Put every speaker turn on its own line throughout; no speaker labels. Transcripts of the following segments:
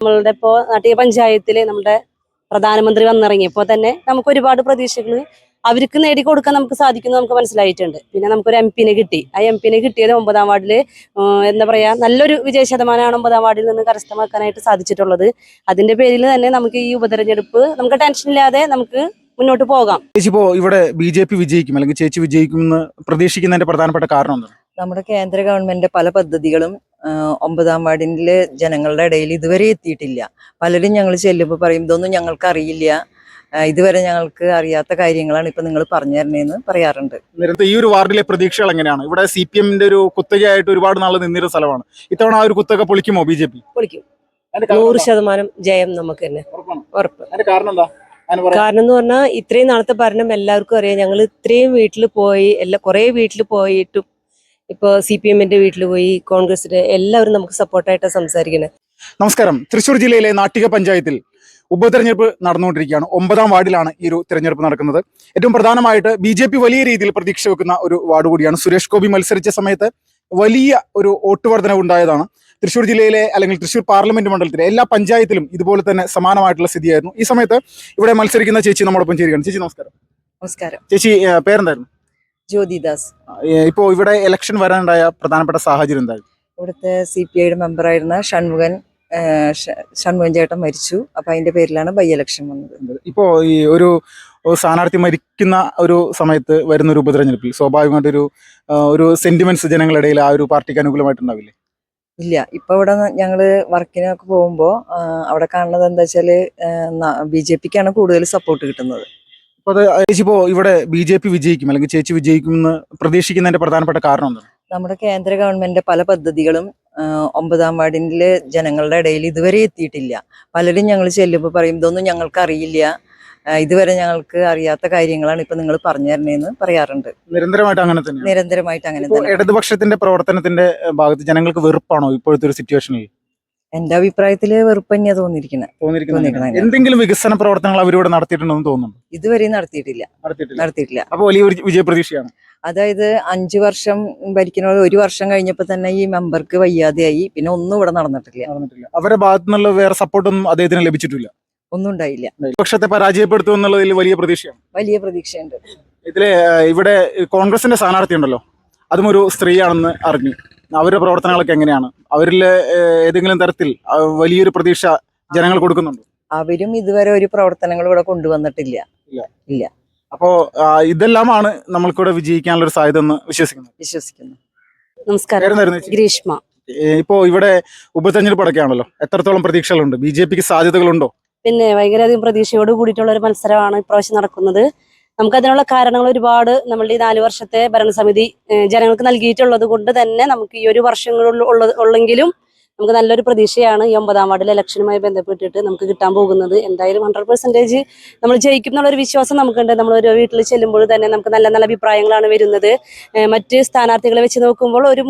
നമ്മളുടെ ഇപ്പോൾ നാട്ടിക പഞ്ചായത്തിൽ നമ്മുടെ പ്രധാനമന്ത്രി വന്നിറങ്ങിയപ്പോൾ തന്നെ നമുക്ക് ഒരുപാട് പ്രതീക്ഷകൾ അവർക്ക് നേടിക്കൊടുക്കാൻ നമുക്ക് സാധിക്കുന്നു നമുക്ക് മനസ്സിലായിട്ടുണ്ട്. പിന്നെ നമുക്കൊരു എംപിനെ കിട്ടി. ആ എംപിനെ കിട്ടിയത് 9ാം വാർഡിൽ എന്താ പറയുക, നല്ലൊരു വിജയ ശതമാനമാണ് 9ാം വാർഡിൽ നിന്ന് കരസ്ഥമാക്കാനായിട്ട് സാധിച്ചിട്ടുള്ളത്. അതിന്റെ പേരിൽ തന്നെ നമുക്ക് ഈ ഉപതെരഞ്ഞെടുപ്പ് നമുക്ക് ടെൻഷനില്ലാതെ നമുക്ക് മുന്നോട്ട് പോകാം.
ചേച്ചി, ഇപ്പോൾ ഇവിടെ BJP വിജയിക്കും അല്ലെങ്കിൽ ചേച്ചി വിജയിക്കുമെന്ന് പ്രതീക്ഷിക്കുന്നതിന്റെ പ്രധാനപ്പെട്ട കാരണം എന്താണ്?
നമ്മുടെ കേന്ദ്ര ഗവൺമെന്റ് പല പദ്ധതികളും 9ാം വാർഡിലെ ജനങ്ങളുടെ ഇടയിൽ ഇതുവരെ എത്തിയിട്ടില്ല. പലരും ഞങ്ങൾ ചെല്ലുമ്പോൾ പറയും, ഇതൊന്നും ഞങ്ങൾക്ക് അറിയില്ല, ഇതുവരെ ഞങ്ങൾക്ക് അറിയാത്ത കാര്യങ്ങളാണ് ഇപ്പൊ നിങ്ങൾ പറഞ്ഞു തരണേന്ന് പറയാറുണ്ട്.
നേരത്തെ ഈ ഒരു വാർഡിലെ പ്രതീക്ഷകൾ എങ്ങനെയാണ്? ഇവിടെ CPM-ന്റെ ഒരു കുത്തകയായിട്ട് ഒരുപാട് നാൾ നിന്നിരുന്ന സ്ഥലമാണ്. ഇത്തവണ ആ ഒരു കുത്തക പൊളിക്കുമോ BJP?
പൊളിക്കും. 100% ജയം നമുക്ക് തന്നെ ഉറപ്പ്. കാരണം എന്ന് പറഞ്ഞാൽ ഇത്രയും നാളത്തെ ഭരണം എല്ലാവർക്കും അറിയാം. ഞങ്ങൾ ഇത്രയും വീട്ടിൽ പോയി, കുറെ വീട്ടിൽ പോയിട്ടും ഇപ്പോൾ CPM-ന്റെ വീട്ടിൽ പോയി, കോൺഗ്രസിന്റെ എല്ലാവരും നമുക്ക് സപ്പോർട്ടായിട്ടാണ് സംസാരിക്കുന്നത്.
നമസ്കാരം. തൃശ്ശൂർ ജില്ലയിലെ നാട്ടിക പഞ്ചായത്തിൽ ഉപതെരഞ്ഞെടുപ്പ് നടന്നുകൊണ്ടിരിക്കുകയാണ്. 9ാം വാർഡിലാണ് ഈ ഒരു തെരഞ്ഞെടുപ്പ് നടക്കുന്നത്. ഏറ്റവും പ്രധാനമായിട്ട് BJP വലിയ രീതിയിൽ പ്രതീക്ഷ വെക്കുന്ന ഒരു വാർഡ് കൂടിയാണ്. സുരേഷ് ഗോപി മത്സരിച്ച സമയത്ത് വലിയ ഒരു വോട്ട് വർധനവ് ഉണ്ടായതാണ്. തൃശ്ശൂർ ജില്ലയിലെ അല്ലെങ്കിൽ തൃശ്ശൂർ പാർലമെന്റ് മണ്ഡലത്തിലെ എല്ലാ പഞ്ചായത്തിലും ഇതുപോലെ തന്നെ സമാനമായിട്ടുള്ള സ്ഥിതിയായിരുന്നു. ഈ സമയത്ത് ഇവിടെ മത്സരിക്കുന്ന ചേച്ചി നമ്മോടൊപ്പം ചേരുകയാണ്. ചേച്ചി നമസ്കാരം.
നമസ്കാരം.
ചേച്ചി പേരെന്തായിരുന്നു?
ജ്യോതിദാസ്.
ഇപ്പോൾ ഇവിടെ ഇലക്ഷൻ വരാനുണ്ടായ പ്രധാനപ്പെട്ട സാഹചര്യം എന്തായിരുന്നു?
ഇവിടുത്തെ CPI-യുടെ മെമ്പറായിരുന്ന ഷൺമുഖൻ ചേട്ടൻ മരിച്ചു. അപ്പൊ അതിന്റെ പേരിലാണ് ബൈ ഇലക്ഷൻ വന്നത്.
ഇപ്പോ ഈ ഒരു സ്ഥാനാർത്ഥി മരിക്കുന്ന ഒരു സമയത്ത് വരുന്ന ഒരു ഉപതെരഞ്ഞെടുപ്പിൽ സ്വാഭാവികമായിട്ടൊരു ഒരു സെന്റിമെന്റ്സ് ജനങ്ങളിടയിൽ ആ ഒരു പാർട്ടിക്ക് അനുകൂലമായിട്ടുണ്ടാവില്ലേ? ഇല്ല.
ഇപ്പൊ ഇവിടെ ഞങ്ങള് വർക്കിനൊക്കെ പോകുമ്പോ അവിടെ കാണുന്നത് എന്താ വെച്ചാല് BJP-ക്കാണ് കൂടുതൽ സപ്പോർട്ട് കിട്ടുന്നത്.
അപ്പൊ അത് ചേച്ചി, ഇപ്പോ ഇവിടെ BJP വിജയിക്കും അല്ലെങ്കിൽ ചേച്ചി വിജയിക്കുമെന്ന് പ്രതീക്ഷിക്കുന്നതിന്റെ പ്രധാനപ്പെട്ട കാരണം എന്താണ്?
നമ്മുടെ കേന്ദ്ര ഗവൺമെന്റ് പല പദ്ധതികളും 9ാം വാർഡിലെ ജനങ്ങളുടെ ഇടയിൽ ഇതുവരെ എത്തിയിട്ടില്ല. പലരും ഞങ്ങൾ ചെല്ലുമ്പോൾ പറയും, ഇതൊന്നും ഞങ്ങൾക്ക് അറിയില്ല, ഇതുവരെ ഞങ്ങൾക്ക് അറിയാത്ത കാര്യങ്ങളാണ് ഇപ്പൊ നിങ്ങൾ പറഞ്ഞു തരണേന്ന് പറയാറുണ്ട്.
നിരന്തരമായിട്ട് അങ്ങനെ തന്നെ. ഇടതുപക്ഷത്തിന്റെ പ്രവർത്തനത്തിന്റെ ഭാഗത്ത് ജനങ്ങൾക്ക് വെറുപ്പാണോ ഇപ്പോഴത്തെ ഒരു സിറ്റുവേഷനിൽ?
എന്റെ അഭിപ്രായത്തില് വെറുപ്പ് തന്നെയാ തോന്നിയിരിക്കുന്നത്.
എന്തെങ്കിലും വികസന പ്രവർത്തനങ്ങൾ അവരിവിടെ നടത്തിയിട്ടുണ്ടെന്ന് തോന്നുന്നു?
ഇതുവരെ നടത്തിയിട്ടില്ല.
അപ്പൊ വലിയ വിജയപ്രതീക്ഷയാണ്.
അതായത് 5 വർഷം ഭരിക്കുന്ന 1 വർഷം കഴിഞ്ഞപ്പോ തന്നെ ഈ മെമ്പർക്ക് വയ്യാതെയായി. പിന്നെ ഒന്നും ഇവിടെ നടന്നിട്ടില്ല.
അവരുടെ ഭാഗത്തു നിന്നുള്ള വേറെ സപ്പോർട്ടൊന്നും അദ്ദേഹത്തിന് ലഭിച്ചിട്ടില്ല.
ഒന്നും ഉണ്ടായില്ല.
പക്ഷത്തെ പരാജയപ്പെടുത്തും എന്നുള്ളതിൽ വലിയ
പ്രതീക്ഷയുണ്ട്.
ഇവിടെ കോൺഗ്രസിന്റെ സ്ഥാനാർത്ഥി ഉണ്ടല്ലോ, അതും ഒരു സ്ത്രീയാണെന്ന് അറിഞ്ഞു. അവരുടെ പ്രവർത്തനങ്ങളൊക്കെ എങ്ങനെയാണ്? അവരിൽ ഏതെങ്കിലും തരത്തിൽ വലിയൊരു പ്രതീക്ഷ ജനങ്ങൾ കൊടുക്കുന്നുണ്ട്?
അവരും ഇതുവരെ ഒരു പ്രവർത്തനങ്ങൾ ഇവിടെ കൊണ്ടുവന്നിട്ടില്ല. ഇല്ല.
അപ്പോ ഇതെല്ലാമാണ് നമ്മൾക്കിവിടെ വിജയിക്കാനുള്ള ഒരു സാധ്യത എന്ന് വിശ്വസിക്കുന്നു.
നമസ്കാരം. ഗ്രീഷ്മ.
ഇപ്പോ ഇവിടെ ഉപതെരഞ്ഞെടുപ്പ് അടക്കുകയാണല്ലോ, എത്രത്തോളം പ്രതീക്ഷകളുണ്ട്? BJP-ക്ക് സാധ്യതകളുണ്ടോ?
പിന്നെ ഭയങ്കരധികം പ്രതീക്ഷയോട് കൂടിയിട്ടുള്ള ഒരു മത്സരമാണ് ഇപ്രാവശ്യം നടക്കുന്നത്. നമുക്കതിനുള്ള കാരണങ്ങൾ ഒരുപാട് നമ്മളുടെ ഈ 4 വർഷത്തെ ഭരണസമിതി ജനങ്ങൾക്ക് നൽകിയിട്ടുള്ളത് കൊണ്ട് തന്നെ നമുക്ക് ഈ ഒരു വർഷങ്ങളുള്ളെങ്കിലും നമുക്ക് നല്ലൊരു പ്രതീക്ഷയാണ് ഈ 9ാം വാർഡിലെ ഇലക്ഷനുമായി ബന്ധപ്പെട്ടിട്ട് നമുക്ക് കിട്ടാൻ പോകുന്നത്. എന്തായാലും 100% നമ്മൾ ജയിക്കും എന്നുള്ളൊരു വിശ്വാസം നമുക്കുണ്ട്. നമ്മൾ ഒരു വീട്ടിൽ ചെല്ലുമ്പോൾ തന്നെ നമുക്ക് നല്ല നല്ല അഭിപ്രായങ്ങളാണ് വരുന്നത്. മറ്റ് സ്ഥാനാർത്ഥികളെ വെച്ച് നോക്കുമ്പോൾ ഒരു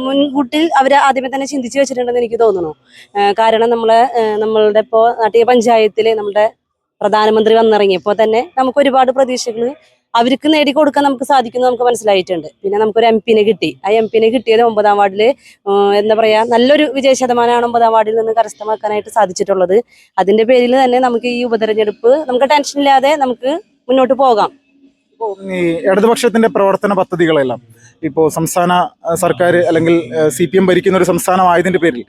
മുൻകൂട്ടിൽ അവർ ആദ്യമേ തന്നെ ചിന്തിച്ച് വെച്ചിട്ടുണ്ടെന്ന് എനിക്ക് തോന്നുന്നു. കാരണം നമ്മളുടെ ഇപ്പോൾ നാട്ടിക പഞ്ചായത്തിൽ നമ്മുടെ പ്രധാനമന്ത്രി വന്നിറങ്ങിയപ്പോൾ തന്നെ നമുക്ക് ഒരുപാട് പ്രതീക്ഷകൾ അവർക്ക് നേടിക്കൊടുക്കാൻ നമുക്ക് സാധിക്കുന്നു നമുക്ക് മനസ്സിലായിട്ടുണ്ട്. പിന്നെ നമുക്കൊരു എംപിനെ കിട്ടി. ആ എംപിനെ കിട്ടിയത് 9ാം വാർഡിൽ എന്താ പറയുക, നല്ലൊരു വിജയ ശതമാനമാണ് 9ാം വാർഡിൽ നിന്ന് കരസ്ഥമാക്കാനായിട്ട് സാധിച്ചിട്ടുള്ളത്. അതിന്റെ പേരിൽ തന്നെ നമുക്ക് ഈ ഉപതെരഞ്ഞെടുപ്പ് നമുക്ക് ടെൻഷനില്ലാതെ നമുക്ക് മുന്നോട്ട് പോകാം.
ഈ ഇടതുപക്ഷത്തിന്റെ പ്രവർത്തന പദ്ധതികളെല്ലാം ഇപ്പോൾ സംസ്ഥാന സർക്കാർ അല്ലെങ്കിൽ CPM ഭരിക്കുന്ന ഒരു സംസ്ഥാനമായതിന്റെ പേരിൽ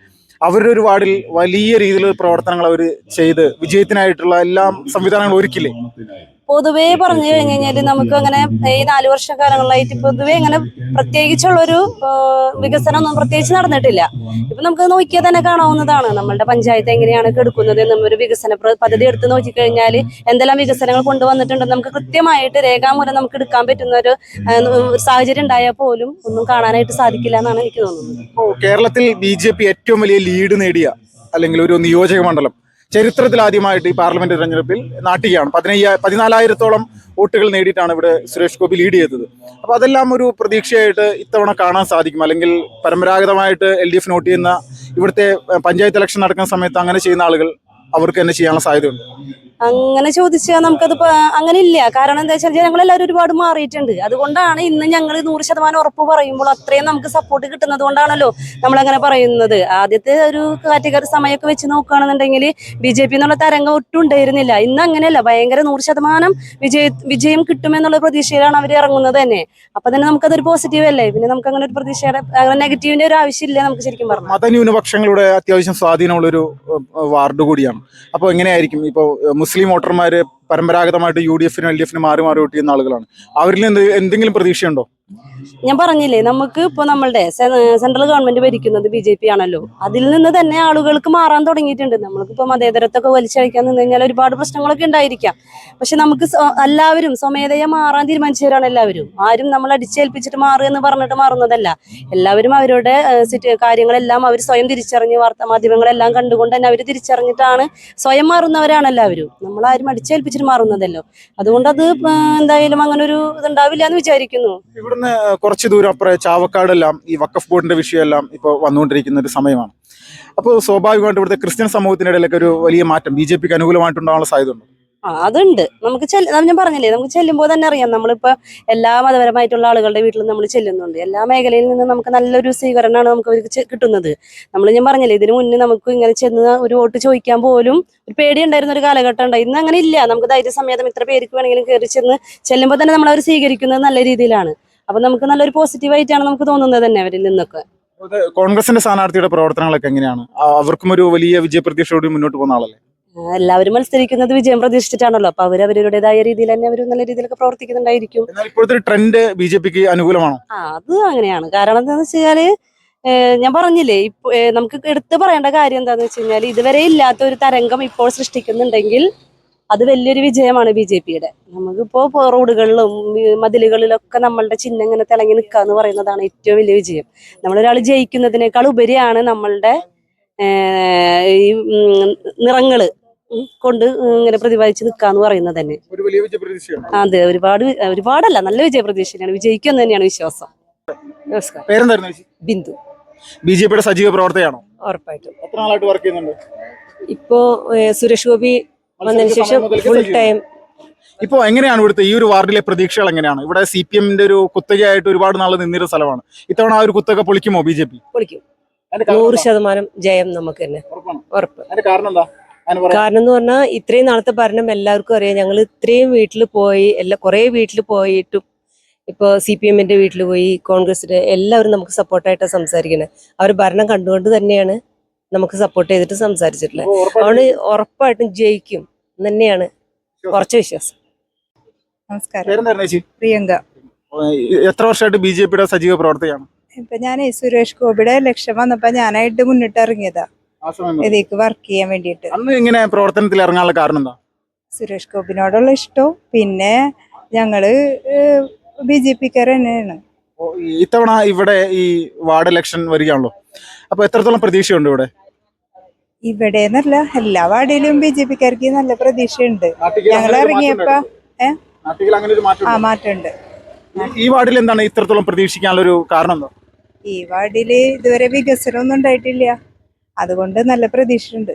അവരുടെ ഒരു വാർഡിൽ വലിയ രീതിയിൽ പ്രവർത്തനങ്ങൾ അവർ ചെയ്ത് വിജയത്തിനായിട്ടുള്ള എല്ലാ സംവിധാനങ്ങളും ഒരുക്കില്ലേ?
പൊതുവേ പറഞ്ഞു കഴിഞ്ഞാല് നമുക്ക് അങ്ങനെ ഈ 4 വർഷക്കാലങ്ങളായിട്ട് പൊതുവേ അങ്ങനെ പ്രത്യേകിച്ചുള്ളൊരു വികസനമൊന്നും പ്രത്യേകിച്ച് നടന്നിട്ടില്ല. ഇപ്പൊ നമുക്ക് നോക്കിയാൽ തന്നെ കാണാവുന്നതാണ് നമ്മളുടെ പഞ്ചായത്ത് എങ്ങനെയാണ് കെടുക്കുന്നത് എന്നും. ഒരു വികസന പദ്ധതി എടുത്ത് നോക്കിക്കഴിഞ്ഞാൽ എന്തെല്ലാം വികസനങ്ങൾ കൊണ്ടുവന്നിട്ടുണ്ടെന്ന് നമുക്ക് കൃത്യമായിട്ട് രേഖാമൂലം നമുക്ക് എടുക്കാൻ പറ്റുന്ന ഒരു സാഹചര്യം ഉണ്ടായാൽ പോലും ഒന്നും കാണാനായിട്ട് സാധിക്കില്ല എന്നാണ് എനിക്ക് തോന്നുന്നത്.
കേരളത്തിൽ BJP ഏറ്റവും വലിയ ലീഡ് നേടിയ അല്ലെങ്കിൽ ഒരു നിയോജക മണ്ഡലം ചരിത്രത്തിൽ ആദ്യമായിട്ട് ഈ പാർലമെന്റ് തെരഞ്ഞെടുപ്പിൽ നാട്ടികയാണ്. 14,000-ഓളം വോട്ടുകൾ നേടിയിട്ടാണ് ഇവിടെ സുരേഷ് ഗോപി ലീഡ് ചെയ്തത്. അപ്പൊ അതെല്ലാം ഒരു പ്രതീക്ഷയായിട്ട് ഇത്തവണ കാണാൻ സാധിക്കും. അല്ലെങ്കിൽ പരമ്പരാഗതമായിട്ട് LDF നോട്ട് ചെയ്യുന്ന ഇവിടുത്തെ പഞ്ചായത്ത് ഇലക്ഷൻ നടക്കുന്ന സമയത്ത് അങ്ങനെ ചെയ്യുന്ന ആളുകൾ അവർക്ക് തന്നെ ചെയ്യാനുള്ള സാധ്യതയുണ്ട്.
അങ്ങനെ ചോദിച്ചാൽ നമുക്കത് അങ്ങനെ ഇല്ല. കാരണം എന്താ വെച്ചാൽ ഞങ്ങളെല്ലാവരും ഒരുപാട് മാറിയിട്ടുണ്ട്. അതുകൊണ്ടാണ് ഇന്ന് ഞങ്ങൾ 100% ഉറപ്പ് പറയുമ്പോൾ അത്രയും നമുക്ക് സപ്പോർട്ട് കിട്ടുന്നത് കൊണ്ടാണല്ലോ നമ്മളങ്ങനെ പറയുന്നത്. ആദ്യത്തെ ഒരു കാറ്റഗറി സമയമൊക്കെ വെച്ച് നോക്കുകയാണെന്നുണ്ടെങ്കിൽ BJP എന്നുള്ള തരംഗം ഒട്ടും ഉണ്ടായിരുന്നില്ല. ഇന്ന് അങ്ങനെയല്ല, ഭയങ്കര 100% വിജയം കിട്ടുമെന്നുള്ള പ്രതീക്ഷയിലാണ് അവർ ഇറങ്ങുന്നത് തന്നെ. അപ്പൊ തന്നെ നമുക്കതൊരു പോസിറ്റീവ് അല്ലേ. പിന്നെ നമുക്ക് അങ്ങനെ ഒരു പ്രതീക്ഷയുടെ നെഗറ്റീവിന്റെ ഒരു ആവശ്യമില്ല നമുക്ക് ശരിക്കും പറഞ്ഞു.
മതന്യൂനപക്ഷങ്ങളുടെ അത്യാവശ്യം സ്വാധീനമുള്ളൊരു വാർഡ് കൂടിയാണ്. അപ്പോൾ എങ്ങനെയായിരിക്കും ഇപ്പോൾ മുസ്ലിം വോട്ടർമാര് പരമ്പരാഗതമായിട്ട് UDF-നും LDF-നും മാറി മാറി വോട്ട് ചെയ്യുന്ന ആളുകളാണ്. അവരിൽ നിന്ന് എന്തെങ്കിലും പ്രതീക്ഷയുണ്ടോ?
ഞാൻ പറഞ്ഞില്ലേ, നമുക്ക് ഇപ്പൊ നമ്മളുടെ സെൻട്രൽ ഗവൺമെന്റ് ഭരിക്കുന്നത് BJP ആണല്ലോ. അതിൽ നിന്ന് തന്നെ ആളുകൾക്ക് മാറാൻ തുടങ്ങിയിട്ടുണ്ട്. നമ്മൾക്കിപ്പോ മതേതരത്തൊക്കെ വലിച്ചഴിക്കാൻ നിന്ന് കഴിഞ്ഞാൽ ഒരുപാട് പ്രശ്നങ്ങളൊക്കെ ഉണ്ടായിരിക്കാം. പക്ഷെ നമുക്ക് എല്ലാവരും സ്വമേധയെ മാറാൻ തീരുമാനിച്ചവരാണ് എല്ലാവരും. ആരും നമ്മൾ അടിച്ചേൽപ്പിച്ചിട്ട് മാറുക എന്ന് പറഞ്ഞിട്ട് മാറുന്നതല്ല. എല്ലാവരും അവരുടെ കാര്യങ്ങളെല്ലാം അവർ സ്വയം തിരിച്ചറിഞ്ഞ് വാർത്താ മാധ്യമങ്ങളെല്ലാം കണ്ടുകൊണ്ട് തന്നെ അവർ തിരിച്ചറിഞ്ഞിട്ടാണ് സ്വയം മാറുന്നവരാണ് എല്ലാവരും. നമ്മളാരും അടിച്ചേൽപ്പിച്ചിട്ട് മാറുന്നതല്ലോ. അതുകൊണ്ട് അത് എന്തായാലും അങ്ങനെ ഒരു ഇതുണ്ടാവില്ല എന്ന് വിചാരിക്കുന്നു.
ഇവിടുന്ന് കുറച്ച് ദൂരം അപ്പുറം ചാവക്കാടെല്ലാം ഈ വഖഫ് ബോർഡിന്റെ വിഷയമെല്ലാം ഇപ്പോൾ വന്നുകൊണ്ടിരിക്കുന്ന ഒരു സമയമാണ്. അപ്പോൾ സ്വാഭാവികമായിട്ട് ഇവിടുത്തെ ക്രിസ്ത്യൻ സമൂഹത്തിനിടയിലൊക്കെ ഒരു വലിയ മാറ്റം BJP-ക്ക് അനുകൂലമായിട്ടുണ്ടാകാനുള്ള സാധ്യതയുണ്ട്.
അതുണ്ട്. നമുക്ക് ഞാൻ പറഞ്ഞില്ലേ, നമുക്ക് ചെല്ലുമ്പോൾ തന്നെ അറിയാം. നമ്മളിപ്പോ എല്ലാ മതപരമായിട്ടുള്ള ആളുകളുടെ വീട്ടിലും നമ്മൾ ചെല്ലുന്നുണ്ട്. എല്ലാ മേഖലയിൽ നിന്നും നമുക്ക് നല്ലൊരു സ്വീകരണമാണ് നമുക്ക് അവർക്ക് കിട്ടുന്നത്. ഞാൻ പറഞ്ഞില്ലേ, ഇതിനു മുന്നേ നമുക്ക് ഇങ്ങനെ ചെന്ന് ഒരു വോട്ട് ചോദിക്കാൻ പോലും ഒരു പേടി ഉണ്ടായിരുന്ന ഒരു കാലഘട്ടം ഉണ്ടായി. ഇന്ന് അങ്ങനെ ഇല്ല. നമുക്ക് ധൈര്യസമേതം ഇത്ര പേർക്ക് വേണമെങ്കിലും കയറി ചെല്ലുമ്പോൾ തന്നെ നമ്മൾ അവർ സ്വീകരിക്കുന്നത് നല്ല രീതിയിലാണ്. അപ്പൊ നമുക്ക് നല്ലൊരു പോസിറ്റീവായിട്ടാണ് നമുക്ക് തോന്നുന്നത് തന്നെ അവരിൽ നിന്നൊക്കെ.
കോൺഗ്രസിന്റെ സ്ഥാനാർത്ഥിയുടെ പ്രവർത്തനങ്ങളൊക്കെ എങ്ങനെയാണ്? അവർക്കും ഒരു വലിയ വിജയപ്രതീക്ഷയോടെ മുന്നോട്ട് പോകുന്ന ആളല്ലേ?
എല്ലാവരും മത്സരിക്കുന്നത് വിജയം പ്രതീക്ഷിച്ചിട്ടാണല്ലോ. അപ്പൊ അവരവരുടേതായ രീതിയിൽ തന്നെ അവർ നല്ല രീതിയിലൊക്കെ പ്രവർത്തിക്കുന്നുണ്ടായിരിക്കും.
ഇപ്പോഴത്തെ ട്രെൻഡ് BJP-ക്ക് അനുകൂലമാണോ?
അത് അങ്ങനെയാണ്. കാരണം എന്താന്ന് വെച്ച് കഴിഞ്ഞാല് ഞാൻ പറഞ്ഞില്ലേ, ഇപ്പൊ നമുക്ക് എടുത്തു പറയേണ്ട കാര്യം എന്താന്ന് വെച്ച് കഴിഞ്ഞാൽ ഇതുവരെ ഇല്ലാത്ത ഒരു തരംഗം ഇപ്പോൾ സൃഷ്ടിക്കുന്നുണ്ടെങ്കിൽ അത് വലിയൊരു വിജയമാണ് BJP-യുടെ. നമുക്കിപ്പോ റോഡുകളിലും മതിലുകളിലൊക്കെ നമ്മളുടെ ചിഹ്നം ഇങ്ങനെ തിളങ്ങി നിൽക്കുക എന്ന് പറയുന്നതാണ് ഏറ്റവും വലിയ വിജയം. നമ്മളൊരാൾ ജയിക്കുന്നതിനേക്കാൾ ഉപരിയാണ് നമ്മളുടെ ഈ നിറങ്ങള് കൊണ്ട് ഇങ്ങനെ പ്രതിപാദിച്ച് നിൽക്കാന്ന് പറയുന്നത് തന്നെ
ഒരു വലിയ വിജയപ്രതീക്ഷയാണ്.
അതെ, ഒരുപാടല്ല, നല്ല വിജയപ്രതീക്ഷയാണ്. വിജയിക്കുമെന്ന് തന്നെയാണ് വിശ്വാസം. നമസ്കാരം.
പേരെന്തായിരുന്നു ചേച്ചി?
ബിന്ദു.
BJP-യുടെ സജീവ പ്രവർത്തകയാണോ?
ഉറപ്പായിട്ടും.
എത്ര നാളായിട്ട് വർക്ക് ചെയ്യുന്നുണ്ട്?
ഇപ്പോ സുരേഷ് ഗോപി വന്നതിന് ശേഷം ഫുൾ ടൈം.
ഇപ്പോ എങ്ങനെയാണ് ഇവിടുത്തെ ഈ ഒരു വാർഡിലെ പ്രതീക്ഷകൾ എങ്ങനെയാണ്? ഇവിടെ CPM-ന്റെ ഒരു കുത്തകയായിട്ട് ഒരുപാട് നാൾ നിന്നിരുന്ന സ്ഥലമാണ്. ഇത്തവണ ആ ഒരു കുത്തക പൊളിക്കുമോ BJP?
പൊളിക്കും. 100% ജയം നമുക്ക് തന്നെ ഉറപ്പ്. കാരണം എന്ന് പറഞ്ഞാൽ ഇത്രയും നാളത്തെ ഭരണം എല്ലാവർക്കും അറിയാം. ഞങ്ങൾ ഇത്രയും വീട്ടിൽ പോയി, കുറെ വീട്ടിൽ പോയിട്ടും ഇപ്പൊ CPM-ന്റെ വീട്ടിൽ പോയി, കോൺഗ്രസിന്റെ എല്ലാവരും നമുക്ക് സപ്പോർട്ടായിട്ടാണ് സംസാരിക്കുന്നത്. അവർ ഭരണം കണ്ടുകൊണ്ട് തന്നെയാണ് നമുക്ക് സപ്പോർട്ട് ചെയ്തിട്ട് സംസാരിച്ചിട്ടുള്ളത്. അതുകൊണ്ട് ഉറപ്പായിട്ടും ജയിക്കും തന്നെയാണ് കുറച്ച് വിശ്വാസം.
നമസ്കാരം. പ്രിയങ്ക.
എത്ര വർഷമായിട്ട് BJP-യുടെ സജീവ പ്രവർത്തകയാണ്?
ഇപ്പൊ ഞാൻ സുരേഷ് ഗോപിയുടെ ലക്ഷ്യം വന്നപ്പോ ഞാനായിട്ട് മുന്നിട്ട് ഇറങ്ങിയതാ ഇതിലേക്ക് വർക്ക് ചെയ്യാൻ വേണ്ടിയിട്ട്.
അന്ന് ഇങ്ങനെ പ്രവർത്തനത്തിൽ ഇറങ്ങാനുള്ള കാരണം എന്താ?
സുരേഷ് ഗോപിനോടുള്ള ഇഷ്ടവും പിന്നെ ഞങ്ങള് BJP-ക്കാർ തന്നെയാണ്.
ഇത്തവണ ഇവിടെ ഈ വാർഡ് ഇലക്ഷൻ വരികയാണല്ലോ, അപ്പൊ എത്രത്തോളം പ്രതീക്ഷയുണ്ട് ഇവിടെ?
ഇവിടെ എന്നല്ല, എല്ലാ വാർഡിലും BJP-ക്കാർക്ക് നല്ല പ്രതീക്ഷയുണ്ട്. ഞങ്ങൾ ഇറങ്ങിയപ്പോ മാറ്റമുണ്ട്.
ഈ വാർഡിൽ എന്താണ് ഇത്രത്തോളം പ്രതീക്ഷിക്കാനുള്ള ഒരു കാരണം എന്താ?
ഈ വാർഡില് ഇതുവരെ വികസനം ഒന്നും ഉണ്ടായിട്ടില്ല. അതുകൊണ്ട് നല്ല പ്രതീക്ഷയുണ്ട്.